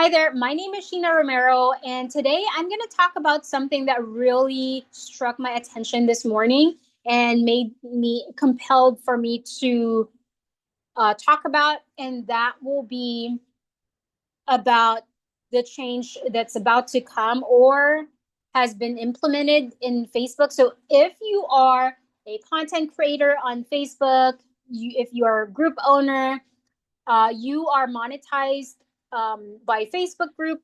Hi there, my name is Sheena Romero, and today I'm going to talk about something that really struck my attention this morning and made me compelled for me to talk about, and that will be about the change that's about to come or has been implemented in Facebook. So if you are a content creator on Facebook, if you are a group owner, you are monetized by Facebook group,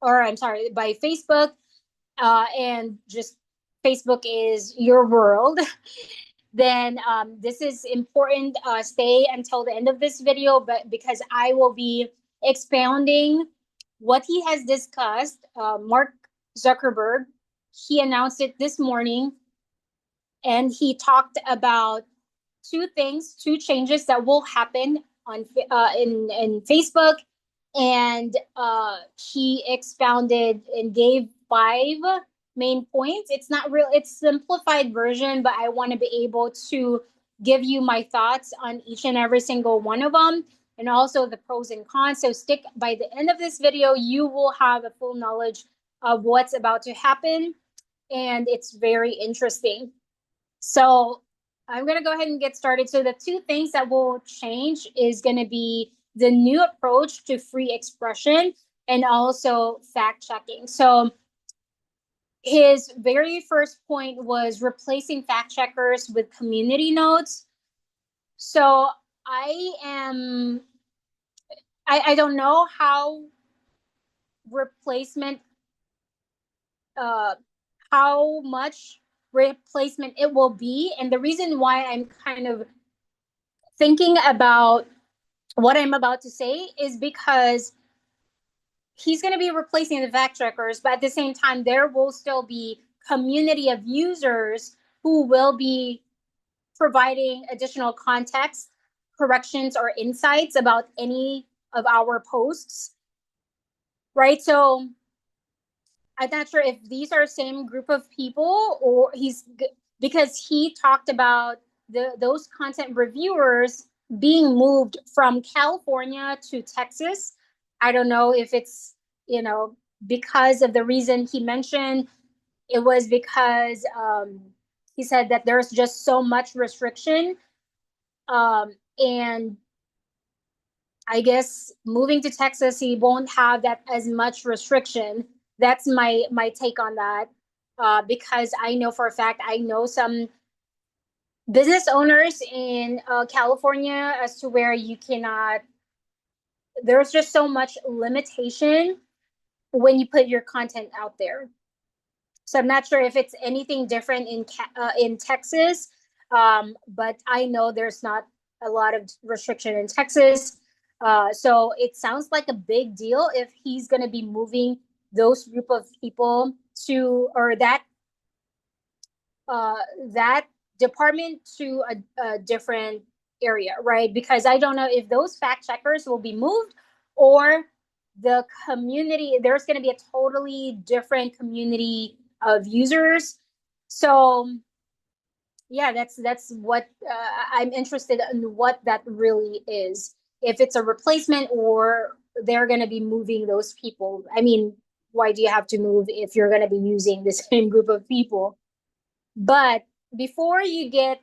or I'm sorry, by Facebook, and just Facebook is your world, then this is important. Stay until the end of this video, but because I will be expounding what he has discussed. Mark Zuckerberg, he announced it this morning, and he talked about two things, two changes that will happen on in Facebook, and he expounded and gave five main points. It's not real; it's simplified version, but I want to be able to give you my thoughts on each and every single one of them, and also the pros and cons. So stick by the end of this video; you will have a full knowledge of what's about to happen, and it's very interesting. So I'm going to go ahead and get started. So the two things that will change is going to be the new approach to free expression and also fact checking. So his very first point was replacing fact checkers with community notes. So I am, I don't know how replacement, uh, how much replacement it will be. And the reason why I'm kind of thinking about what I'm about to say is because he's going to be replacing the fact checkers, but at the same time, there will still be community of users who will be providing additional context, corrections, or insights about any of our posts, right? So I'm not sure if these are same group of people or because he talked about those content reviewers being moved from California to Texas. I don't know if it's, because of the reason he mentioned. It was because he said that there's just so much restriction, and I guess moving to Texas, he won't have that as much restriction. That's my take on that. Because I know for a fact, I know some business owners in California as to where you cannot. There's just so much limitation when you put your content out there. So I'm not sure if it's anything different in Texas, but I know there's not a lot of restriction in Texas. So it sounds like a big deal if he's going to be moving those group of people to, or uh, that department to a different area, right? Because I don't know if those fact checkers will be moved or the community, there's going to be a totally different community of users. So yeah, that's what I'm interested in, what that really is. If it's a replacement or they're going to be moving those people. I mean, why do you have to move if you're going to be using the same group of people? But before you get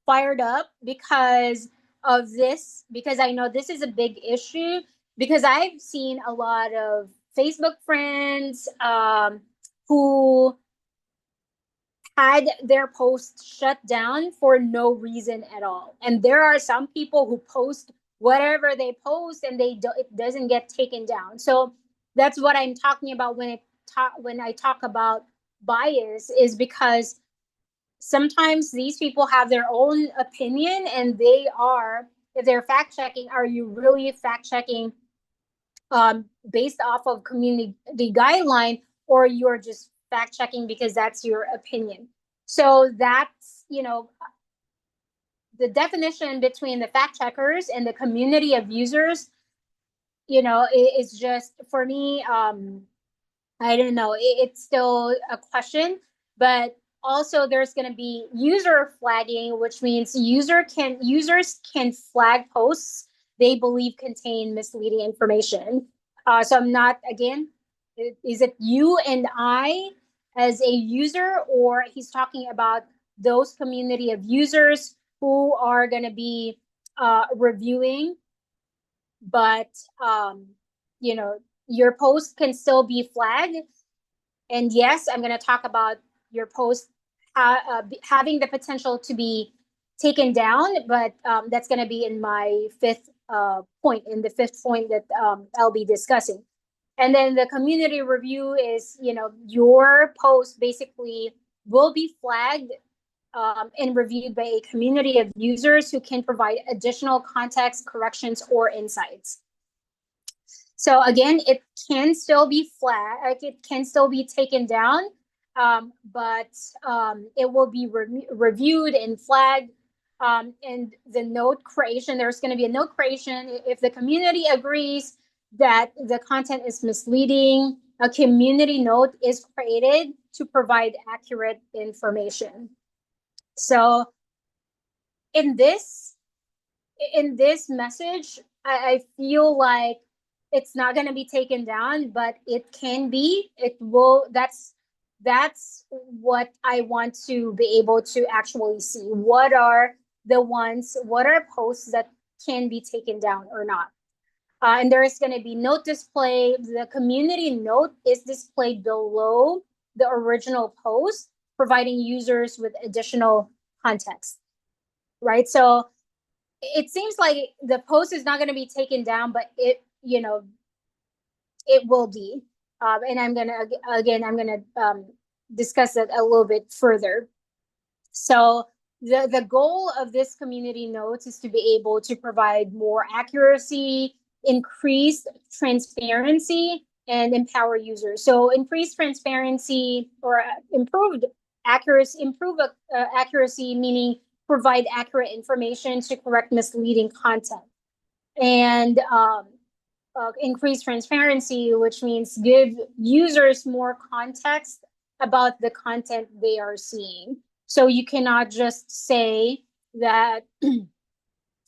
fired up because of this, because I know this is a big issue, because I've seen a lot of Facebook friends who had their posts shut down for no reason at all. And there are some people who post whatever they post and it doesn't get taken down. So that's what I'm talking about when I talk about bias, is because sometimes these people have their own opinion, and if they're fact checking, are you really fact checking based off of community guideline, or you're just fact checking because that's your opinion? So that's, the definition between the fact checkers and the community of users, is just for me, I don't know, it's still a question. But also there's going to be user flagging, which means users can flag posts they believe contain misleading information. So I'm not, again, is it you and I as a user, or he's talking about those community of users who are going to be reviewing, but you know, your post can still be flagged. And yes, I'm going to talk about your post having the potential to be taken down, but that's going to be in my fifth point, in the fifth point that I'll be discussing. And then the community review is, you know, your post basically will be flagged and reviewed by a community of users who can provide additional context, corrections, or insights. So again, it can still be flat, like it can still be taken down, but it will be reviewed and flagged. And the note creation, there's going to be a note creation. If the community agrees that the content is misleading, a community note is created to provide accurate information. So in this message, I feel like it's not going to be taken down, but it can be. It will. That's what I want to be able to actually see. What are posts that can be taken down or not? And there is going to be note display. The community note is displayed below the original post, providing users with additional context. Right. So it seems like the post is not going to be taken down, but it, you know, it will be. And I'm going to discuss it a little bit further. So the goal of this community notes is to be able to provide more accuracy, increased transparency, and empower users. So increased transparency or improved accuracy, meaning provide accurate information to correct misleading content, and increase transparency, which means give users more context about the content they are seeing. So you cannot just say that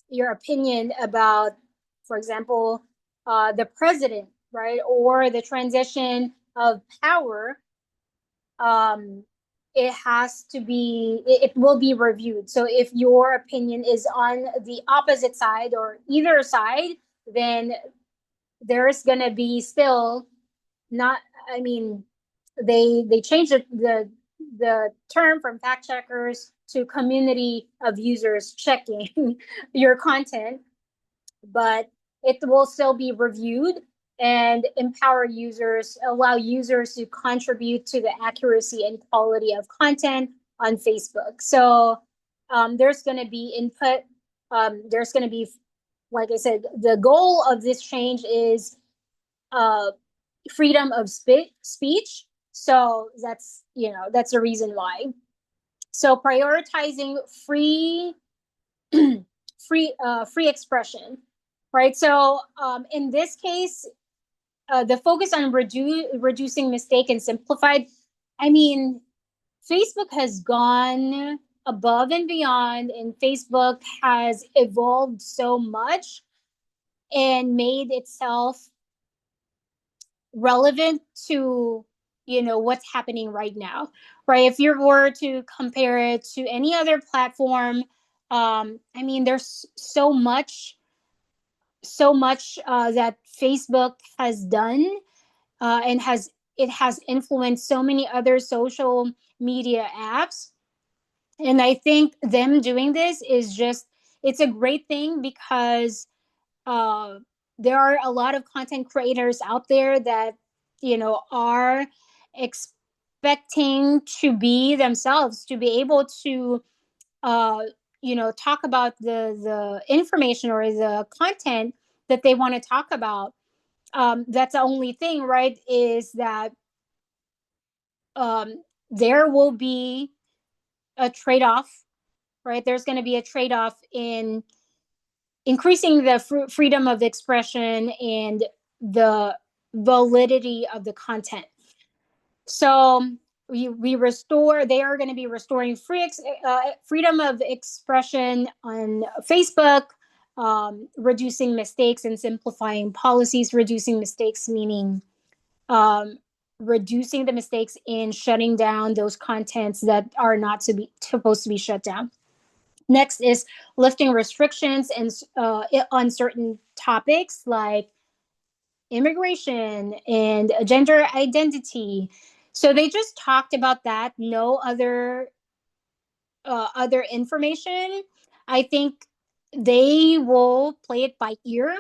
your opinion about, for example, the president, right, or the transition of power. It has to be, it will be reviewed. So if your opinion is on the opposite side or either side, then there's going to be still not, I mean, they changed the term from fact checkers to community of users checking your content, but it will still be reviewed and empower users, allow users to contribute to the accuracy and quality of content on Facebook. So there's going to be input. There's going to be, like I said, the goal of this change is freedom of speech. So that's, you know, that's the reason why. So prioritizing free free expression, right? So in this case, the focus on reducing mistake and simplified. I mean, Facebook has gone above and beyond, and Facebook has evolved so much and made itself relevant to, you know, what's happening right now, right? If you were to compare it to any other platform, I mean, there's so much that Facebook has done, and has influenced so many other social media apps. And I think them doing this is just, it's a great thing, because uh, there are a lot of content creators out there that, you know, are expecting to be themselves, to be able to uh, you know, talk about the information or the content that they want to talk about. That's the only thing, right? Is that there will be a trade-off, right? There's going to be a trade-off in increasing the freedom of expression and the validity of the content. So we restore, they are going to be restoring freedom of expression on Facebook, reducing mistakes and simplifying policies. Reducing mistakes meaning um, reducing the mistakes in shutting down those contents that are not to be supposed to be shut down. Next is lifting restrictions and on certain topics like immigration and gender identity. So they just talked about that. No other information. I think they will play it by ear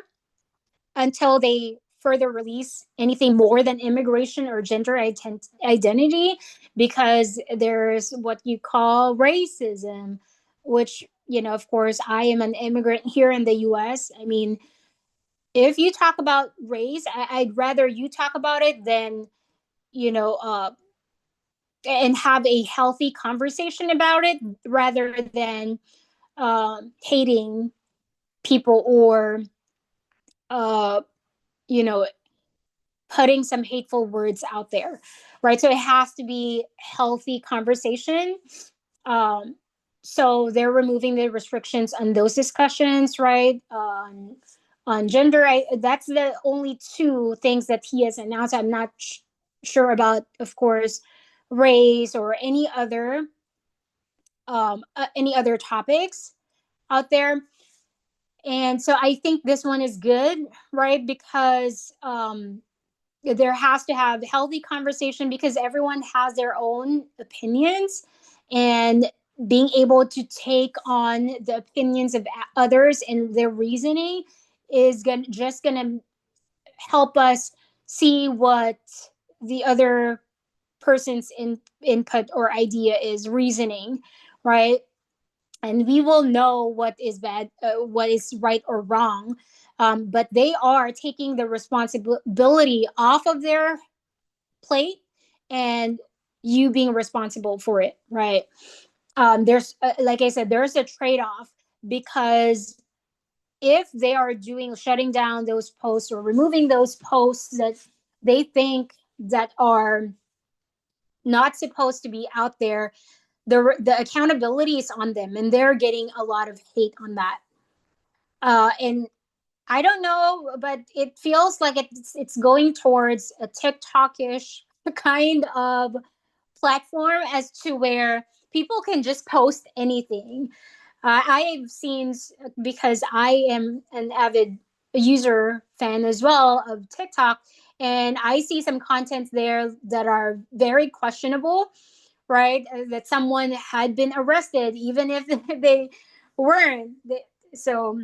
until they further release anything more than immigration or gender identity, because there's what you call racism, which, of course, I am an immigrant here in the US. I mean, if you talk about race, I'd rather you talk about it than, you know, and have a healthy conversation about it rather than hating people or, uh, you know, putting some hateful words out there, right? So it has to be healthy conversation. Um, so they're removing the restrictions on those discussions, right? On gender, that's the only two things that he has announced. I'm not sure about, of course, race or any other topics out there. And so I think this one is good, right? Because there has to have healthy conversation because everyone has their own opinions, and being able to take on the opinions of others and their reasoning is just gonna help us see what the other person's input or idea is reasoning, right? And we will know what is bad, what is right or wrong. But they are taking the responsibility off of their plate, and you being responsible for it, right? There's, like I said, there's a trade off, because if they are doing shutting down those posts or removing those posts that they think that are not supposed to be out there, the accountability is on them, and they're getting a lot of hate on that. And I don't know, but it feels like it's going towards a TikTok-ish kind of platform, as to where people can just post anything. I've seen, because I am an avid user fan as well of TikTok, and I see some content there that are very questionable, right? That someone had been arrested, even if they weren't. So,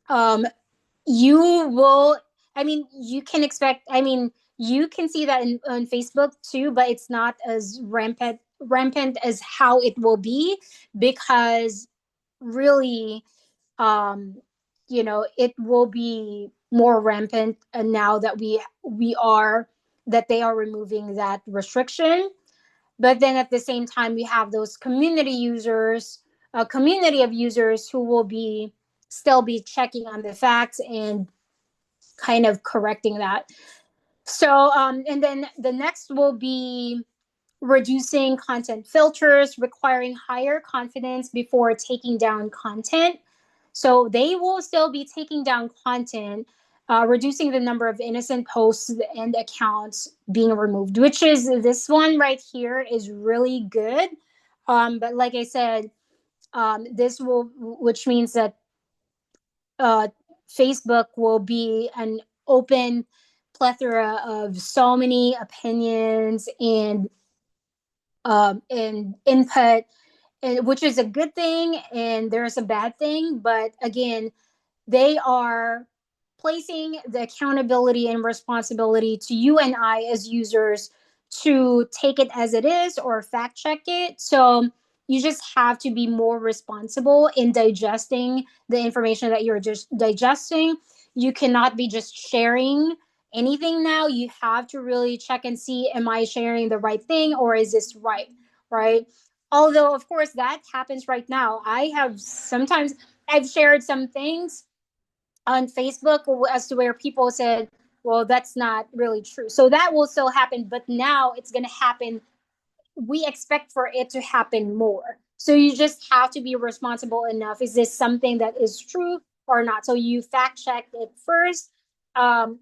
um, you will, I mean, you can expect, I mean, you can see that on Facebook too, but it's not as rampant as how it will be, because really, um it will be more rampant, now that they are removing that restriction. But then at the same time, we have those community users, a community of users who will be still be checking on the facts and kind of correcting that. So, and then the next will be reducing content filters, requiring higher confidence before taking down content. So they will still be taking down content, reducing the number of innocent posts and accounts being removed, which is this one right here is really good. But like I said, which means that uh, Facebook will be an open plethora of so many opinions and input, and which is a good thing, and there's a bad thing. But again, they are placing the accountability and responsibility to you and I as users to take it as it is or fact check it. So you just have to be more responsible in digesting the information that you're just digesting. You cannot be just sharing anything now. You have to really check and see, am I sharing the right thing, or is this right? Right. Although, of course, that happens right now. I've shared some things on Facebook as to where people said, well, that's not really true. So that will still happen, but now it's going to happen. We expect for it to happen more. So you just have to be responsible enough. Is this something that is true, or not. So you fact check it first,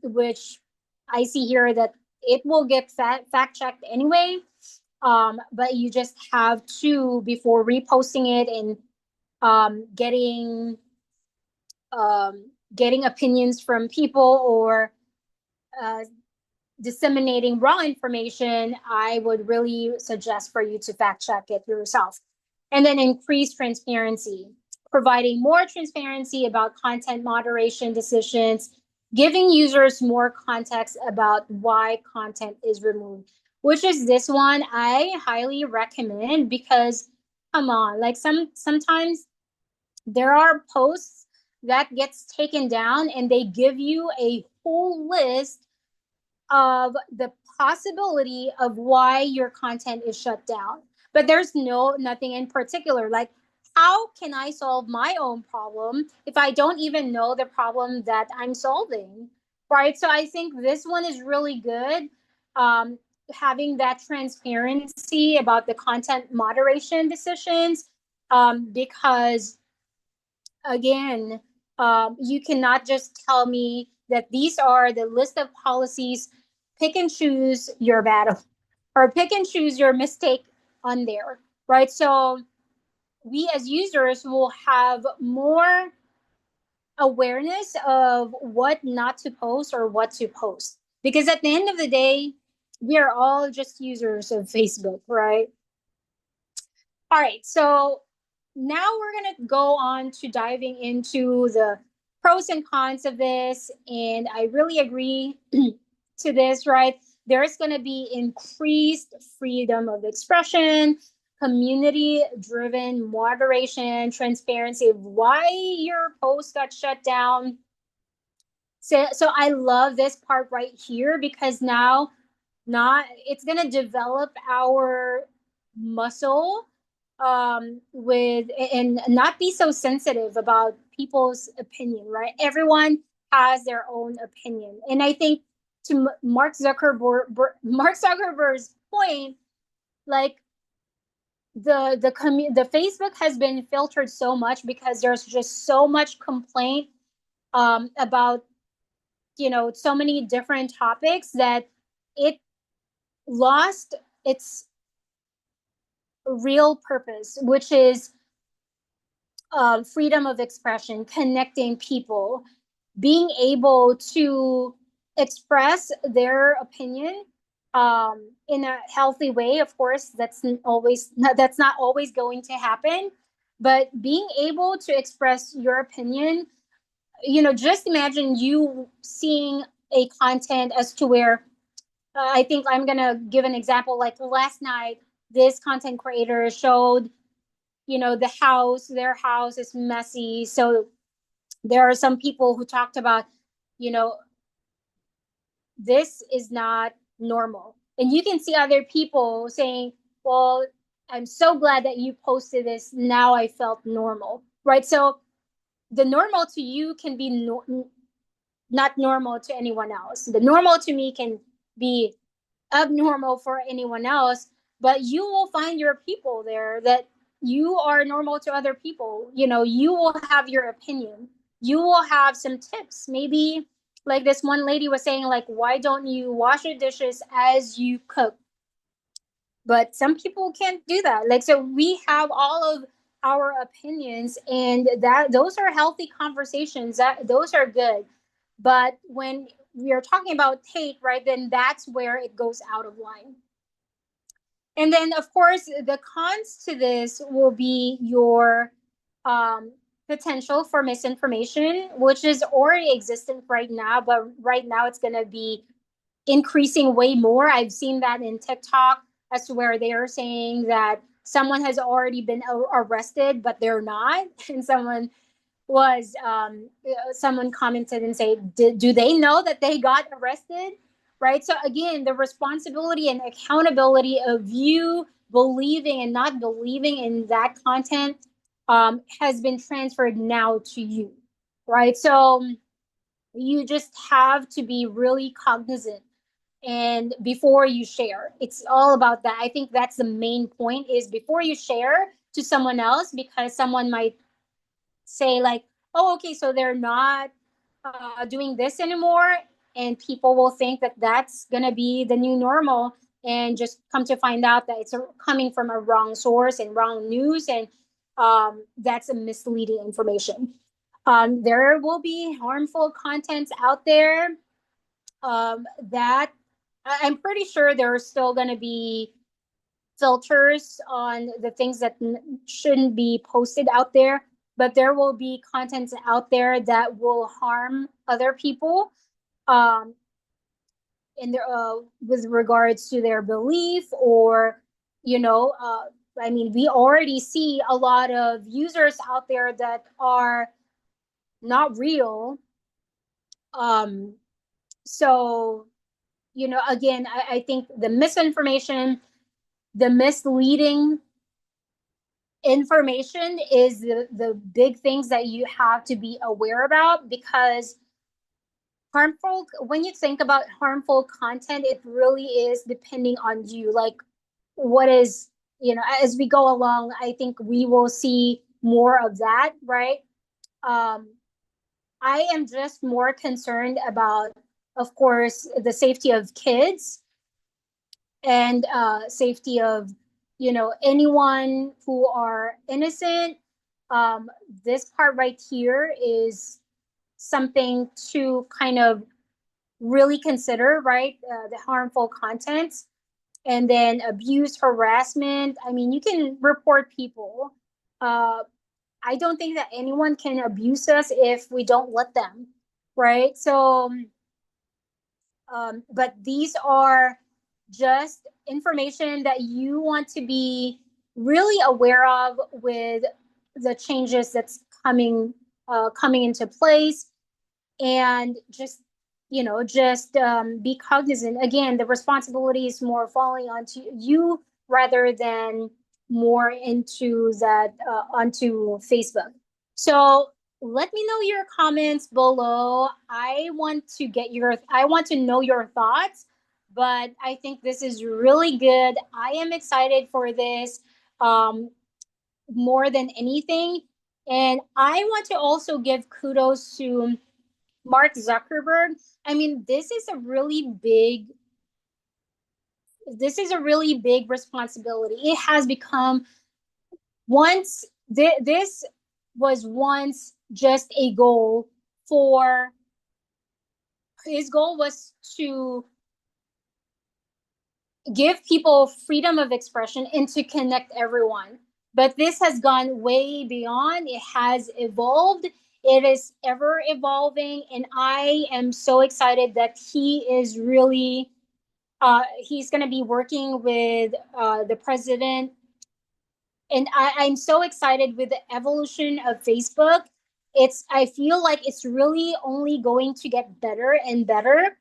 which I see here that it will get fact checked anyway. But you just have to, before reposting it and getting getting opinions from people or uh, disseminating wrong information, I would really suggest for you to fact check it yourself. And then increase transparency, providing more transparency about content moderation decisions, giving users more context about why content is removed, which is this one I highly recommend because come on, like sometimes there are posts that gets taken down and they give you a whole list of the possibility of why your content is shut down. But there's nothing in particular. Like, how can I solve my own problem if I don't even know the problem that I'm solving? Right. So I think this one is really good. Um, Having that transparency about the content moderation decisions, because again, you cannot just tell me that these are the list of policies, pick and choose your battle or pick and choose your mistake on there, right? So we as users will have more awareness of what not to post or what to post. Because at the end of the day, we are all just users of Facebook, right? All right, so now we're going to go on to diving into the pros and cons of this. And I really agree to this, right? There's going to be increased freedom of expression, community driven moderation, transparency of why your post got shut down. So I love this part right here because now not it's going to develop our muscle with and not be so sensitive about people's opinion, right? Everyone has their own opinion, and I think to Mark Zuckerberg's point, like the Facebook has been filtered so much because there's just so much complaint about so many different topics that it lost its real purpose, which is freedom of expression, connecting people, being able to express their opinion in a healthy way. Of course, that's not always going to happen, but being able to express your opinion, just imagine you seeing a content as to where I think I'm gonna give an example. Like last night, this content creator showed, their house is messy. So there are some people who talked about, you know, this is not normal. And you can see other people saying, well, I'm so glad that you posted this. Now I felt normal, right? So the normal to you can be not normal to anyone else. The normal to me can be abnormal for anyone else, but you will find your people there that you are normal to other people. You will have your opinion. You will have some tips. Maybe like this one lady was saying, like, why don't you wash your dishes as you cook? But some people can't do that. Like, so we have all of our opinions, and that those are healthy conversations. That those are good. But when we are talking about hate, right, then that's where it goes out of line. And then, of course, the cons to this will be your potential for misinformation, which is already existent right now, but right now it's going to be increasing way more. I've seen that in TikTok as to where they are saying that someone has already been arrested, but they're not. And someone commented and say, do they know that they got arrested? Right. So again, the responsibility and accountability of you believing and not believing in that content has been transferred now to you. Right. So you just have to be really cognizant and before you share. It's all about that. I think that's the main point, is before you share to someone else, because someone might say like, oh, okay, so they're not doing this anymore, and people will think that that's gonna be the new normal, and just come to find out that it's coming from a wrong source and wrong news, and that's a misleading information. There will be harmful contents out there that I'm pretty sure there are still going to be filters on the things that shouldn't be posted out there, but there will be contents out there that will harm other people um, in their with regards to their belief, or you know, I mean, we already see a lot of users out there that are not real. Um, so again, I think the misinformation, the misleading information is the big things that you have to be aware about, because harmful when you think about harmful content, it really is depending on you, like what is, as we go along, I think we will see more of that, right? um I am just more concerned about, of course, the safety of kids, and safety of anyone who are innocent. This part right here is something to kind of really consider, right? The harmful contents, and then abuse, harassment. I mean, you can report people. uh, I don't think that anyone can abuse us if we don't let them, right? So but these are just information that you want to be really aware of with the changes that's coming into place, and just be cognizant. Again, the responsibility is more falling onto you rather than more into that onto Facebook. So let me know your comments below. I want to know your thoughts, but I think this is really good. I am excited for this um, more than anything. And I want to also give kudos to Mark Zuckerberg. I mean, this is a really big responsibility. It has become once this was once just a goal for his goal was to give people freedom of expression and to connect everyone. But this has gone way beyond. It has evolved. It is ever evolving, and I am so excited that he's going to be working with the president, and I'm so excited with the evolution of Facebook. I feel like it's really only going to get better and better,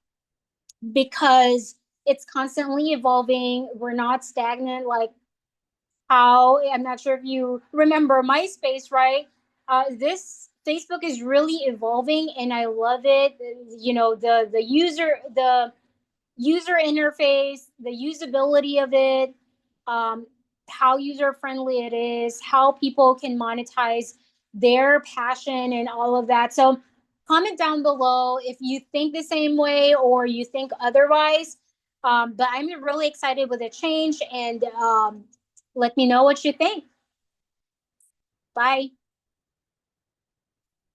because it's constantly evolving. We're not stagnant, like how, I'm not sure if you remember MySpace, right? This Facebook is really evolving, and I love it. The user interface, the usability of it, um, how user friendly it is, how people can monetize their passion and all of that. So comment down below if you think the same way or you think otherwise. But I'm really excited with the change, and let me know what you think. Bye.